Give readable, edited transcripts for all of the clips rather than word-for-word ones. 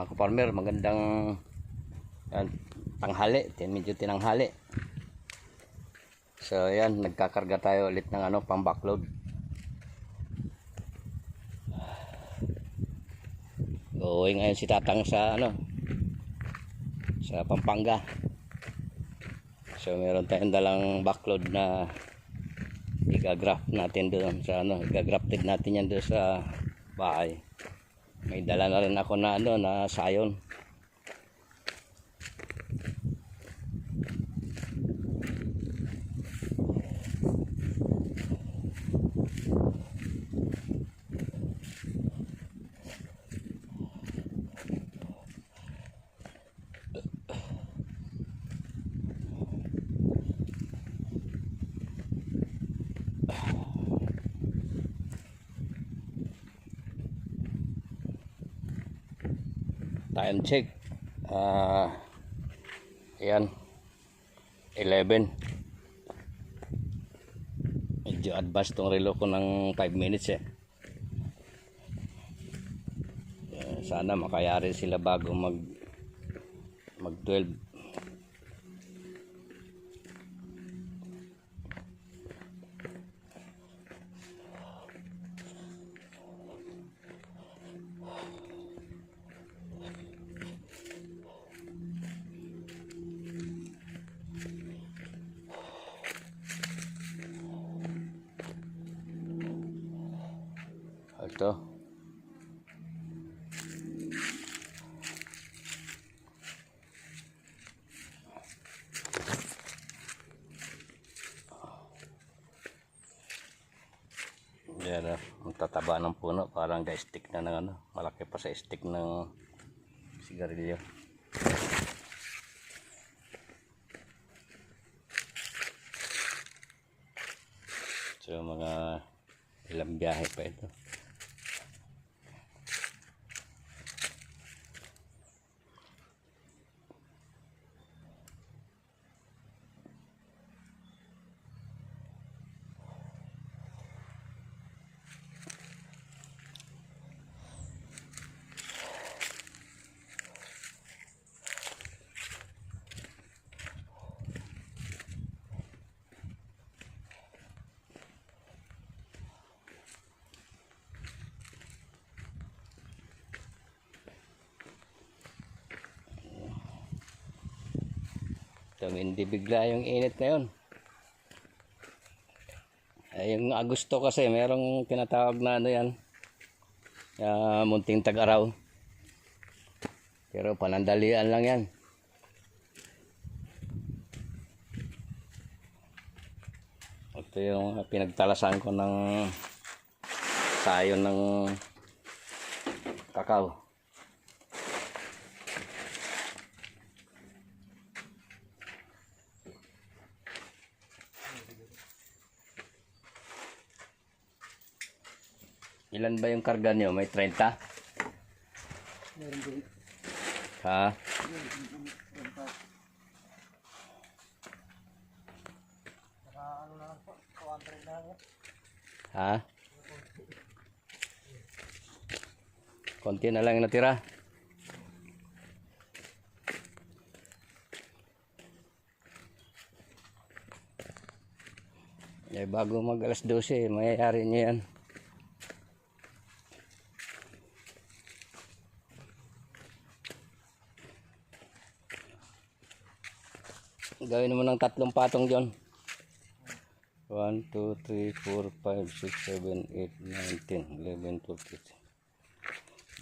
mga kaparmer, magandang tanghali, medyo tinanghali. So ayan, nagkakarga tayo ulit ng pang backload. Going ngayon si Tatang sa sa Pampanga. So meron tayong dalang backload na i-graft natin doon sa i-grafted natin yan doon sa bahay. May dala na rin ako na na sayon. Time check, ayan 11. Medyo advance tong relo ko ng 5 minutes sana makayari sila bago mag 12. Ito yan, ang tataba ng puno, parang ga-stick na ng malaki pa sa stick ng sigarilyo. So mga ilang biyahe pa ito. Hindi bigla yung init ngayon. Yung Agosto kasi merong tinatawag na yan, munting tag-araw, pero panandalian lang yan. Ito yung pinagtalasan ko ng sayon ng kakao. Ilan ba yung karga nyo? May 30? Ha? Ha? Konti na lang yung natira. Bago mag alas 12, mayayari nyo yan. Gawin mo ng 3 patong dyan. 1, 2, 3, 4, 5, 6, 7, 8, 9, 10, 11, 12,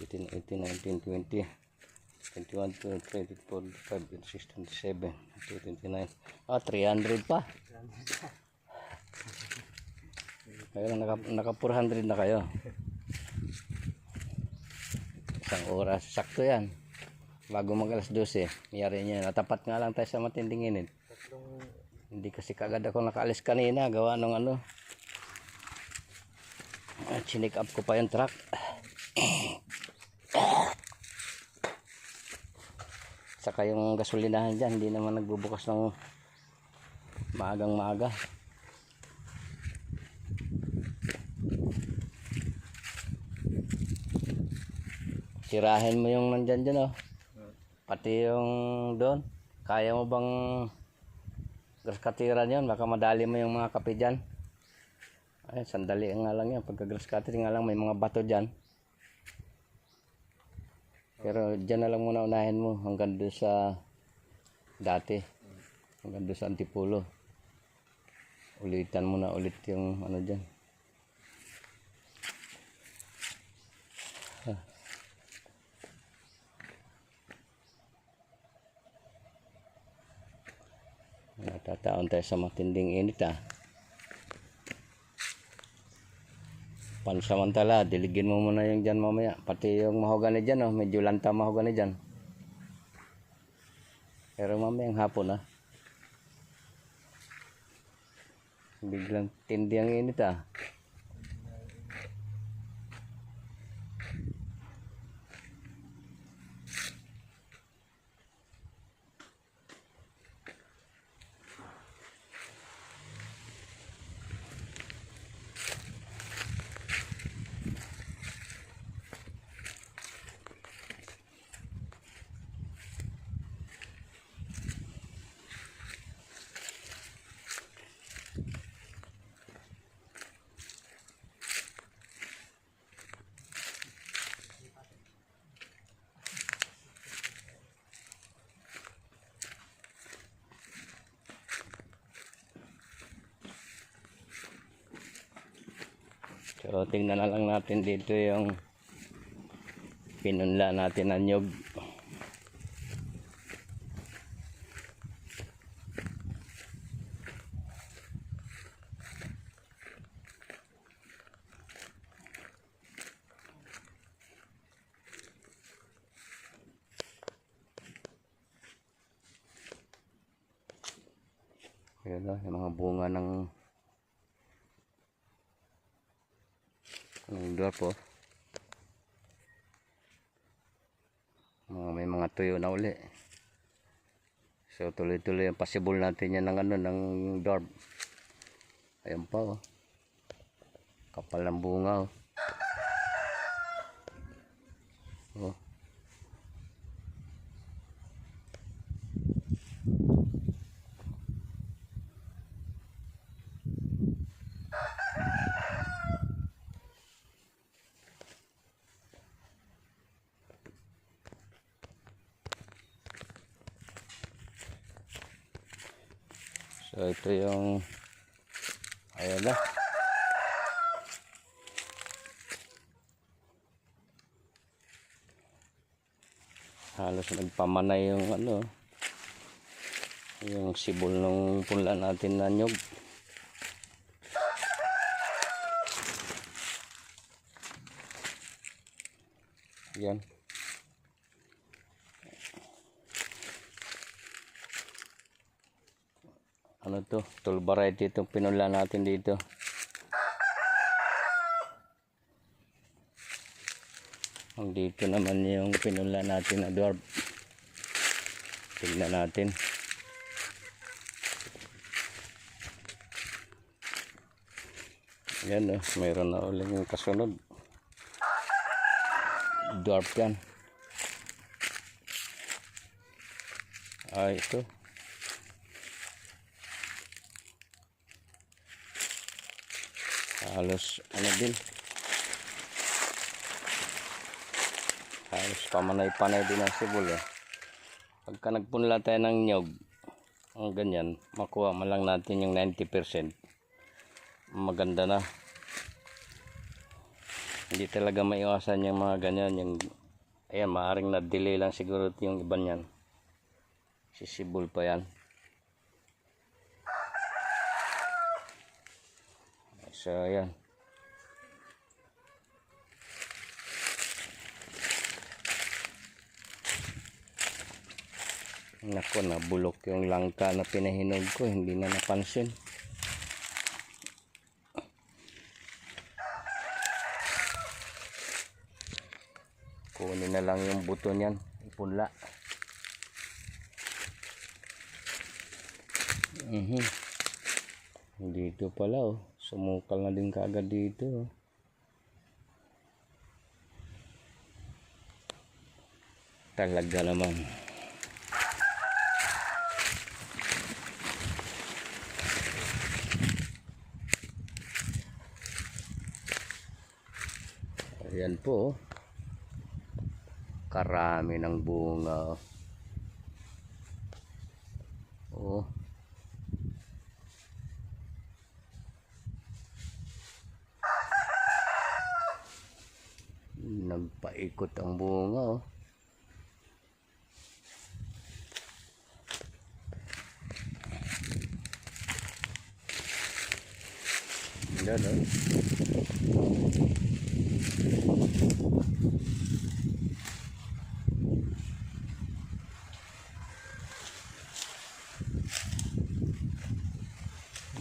13, 18, 19, 20, 21, 22, 23, 24, 25, 26, 27, 29. 300 pa. Kaya naka 400 na kayo. Isang oras. Sakto yan. Bago mag alas 12, mayari niya. Natapat nga lang tayo sa matinding init. Hindi kasi kagad ako nakaalis kanina. Gawa ng chinik up ko pa yung truck. Saka yung gasolinahan dyan, hindi naman nagbubukas ng maagang maaga. Sirahin mo yung nandyan dyan, oh. Pati yung doon. Kaya mo bang grass cutteran yun? Baka madali mo yung mga kape dyan. Ay, sandali nga lang yan. Pagka grass cutter nga lang, may mga bato dyan. Pero dyan na lang muna unahin mo hanggang doon sa dati. Hanggang doon sa Antipulo. Ulitan mo na ulit yung ano dyan. Natataon tayo sa matinding init, ah. Pansamantala, diligin mo muna yung dyan mamaya. Pati yung mahogani dyan, oh. Medyo lanta mahogani dyan. Pero mamayang hapon, ah. Biglang tindi ang init, ah. So tingnan na lang natin dito yung pinunla natin na nyug. Ayan, yung mga bunga ng dwarf, oh. May mga tuyo na uli. So tuloy-tuloy ang possible natin yan ng ano, ng dwarf. Ayan pa, oh. Kapal ng bunga, oh. Oh. So ito yung ayan na. Halos nagpamanay yung ano, yung sibol ng punla natin na nyug. Yan. Ano to? Tall variety itong pinunla natin dito. Ang dito naman yung pinunla natin na dwarf. Tingnan natin. Yan, oh, mayroon na ulit yung kasunod. Dwarf yan. Ay, ito. Halos ano din. Halos pamanay-panay din ang sibol, eh. Pagka nagpunla tayo ng nyog, ang ganyan, makuha man lang natin yung 90%. Maganda na. Hindi talaga maiwasan yung mga ganyan. Yung, ayan, maaaring na-delay lang siguro yung iba niyan. Sisibol pa yan. So, ayan. Nako, nabulok yung langka na pinahinog ko. Hindi na napansin. Kunin na lang yung buto niyan. Ipunla. Dito pala, oh. Sumukal na din kaagad dito, oh. Talaga naman. Ayan po. Karami ng bunga. Oh. Nagpaikot ang bunga, oh. Yan, oh.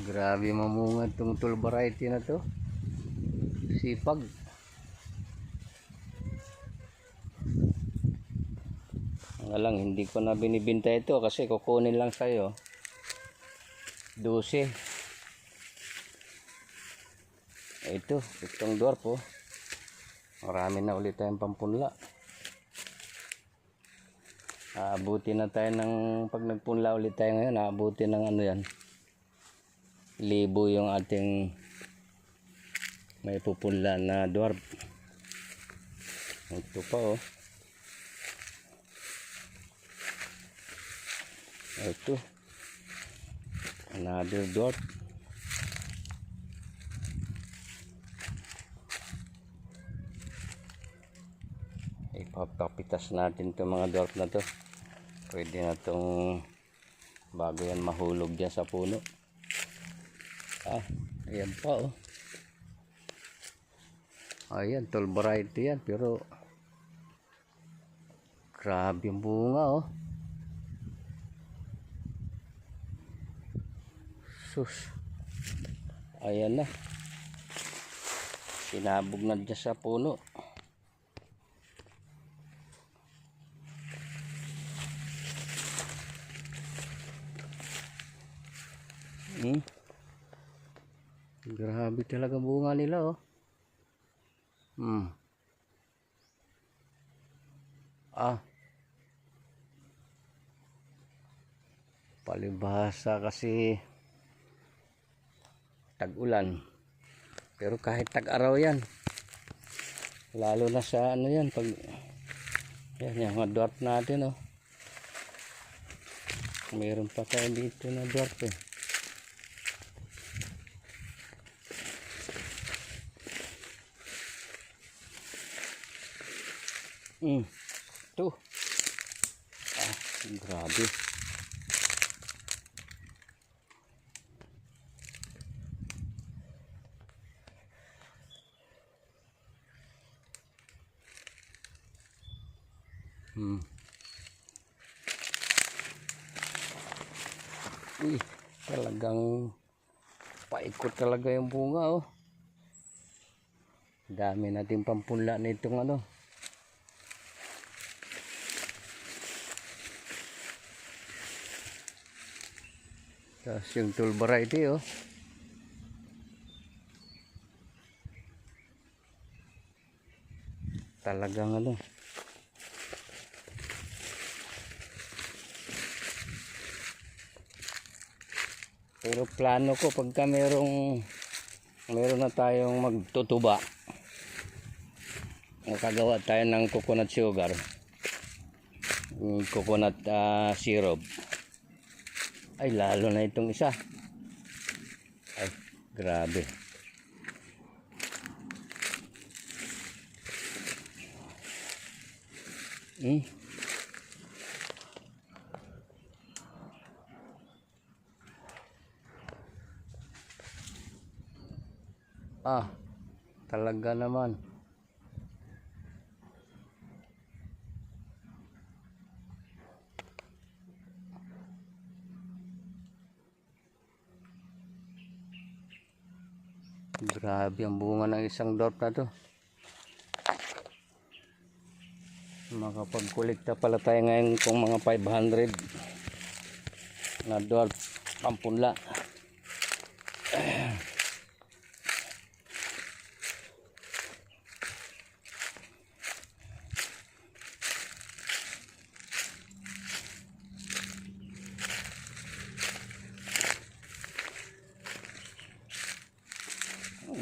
Grabe mamunga itong tall variety na to. Sipag. Nga lang, hindi ko na binibinta ito kasi kukunin lang sa'yo 12. Itong dwarf, oh. Marami na ulit tayong pampunla. Aabuti na tayo ng, pag nagpunla ulit tayo ngayon, aabuti ng ano yan, 1,000 yung ating may pupunla na dwarf. Ito pa, oh. Ito another dwarf. Ipapapitas natin itong mga dwarf na to. Pwede na itong bago yan mahulog dyan sa puno. Ayan pa, oh. Ayan, tall variety yan, pero grabe yung bunga, oh. Sus. Ayan na. Sinabog na dyan sa puno. Grabe talaga bunga nila, oh. Palibhasa kasi tag-ulan. Pero kahit tag-araw yan. Lalo na sa ano yan, pag yan, yung mga dwarf natin, oh. Meron pa tayo dito na dwarf, eh. Ito. Grabe. Talagang paikot talaga yung bunga, oh. Dami natin pampunla na itong ano. Tapos yung tall variety, oh. Talagang ano. Pero plano ko pagka meron na tayong magtutuba, makagawa tayo ng coconut sugar, coconut syrup, ay lalo na itong isa. Ay grabe. Talaga naman. Grabe ang bunga ng isang dwarf na to. Makapagkolekta pala tayo ngayon kung mga 500 na dwarf pampunla.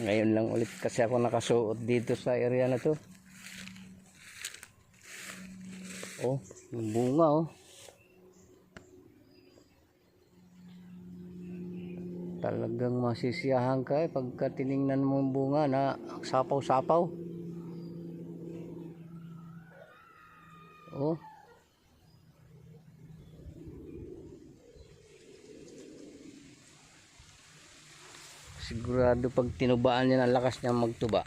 Ngayon lang ulit kasi ako nakasuot dito sa area na to. Oh, yung bunga oh. Talagang masisiyahan ka pagka tiningnan mo yung bunga na sapaw-sapaw. Oh. Sigurado pag tinubaan niya, ang lakas niya magtuba.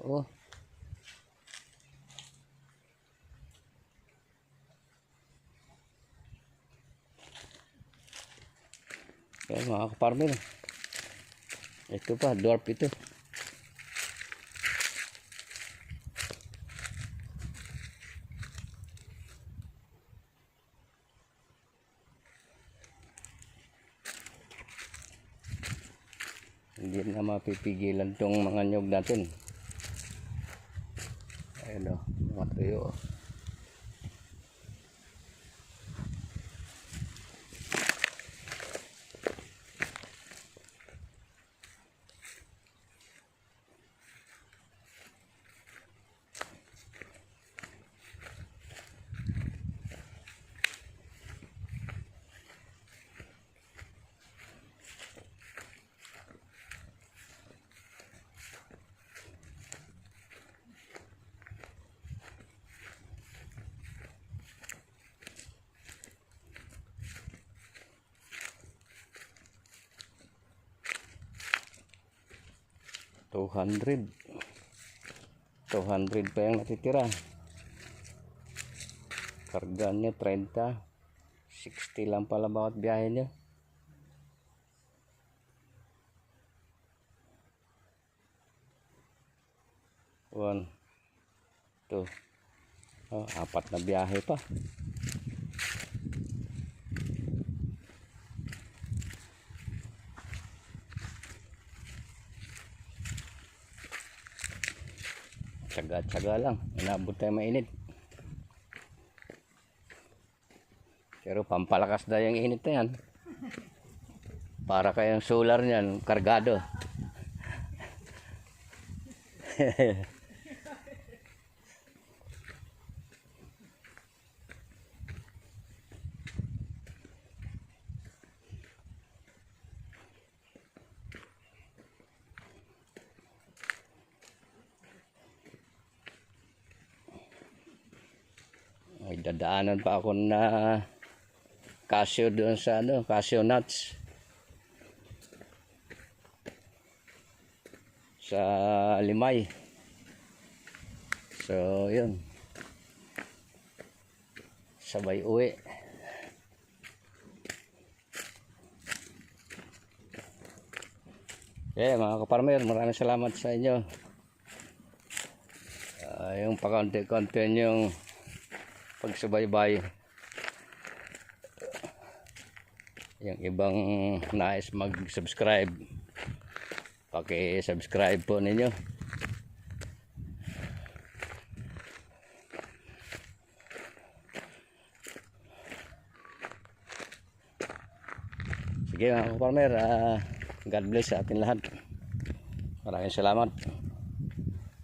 Oh. Yan mga kaparmer. Ito pa, dwarf ito. Hindi na mapipigilan tong mga nyog natin. Ayun o, mga tuyo o. $200 pa yung natitira. Karga niya 30, 60 lang pala bawat biyahe niya. One, two, apat na biyahe pa. Tsaga-tsaga lang, inabot tayo mainit. Pero pampalakas na yung init na yan. Para kayang solar niyan, kargado. May dadaanan pa ako na cashew doon sa cashew nuts sa Limay. So yun, sabay uwi. Mga kaparmer, maraming salamat sa inyo. Yung pakonti-konti yung pagsubaybay. Yung ibang nais mag-subscribe, paki-subscribe po ninyo. Sige mga kaparmer, God bless sa atin lahat. Maraming salamat.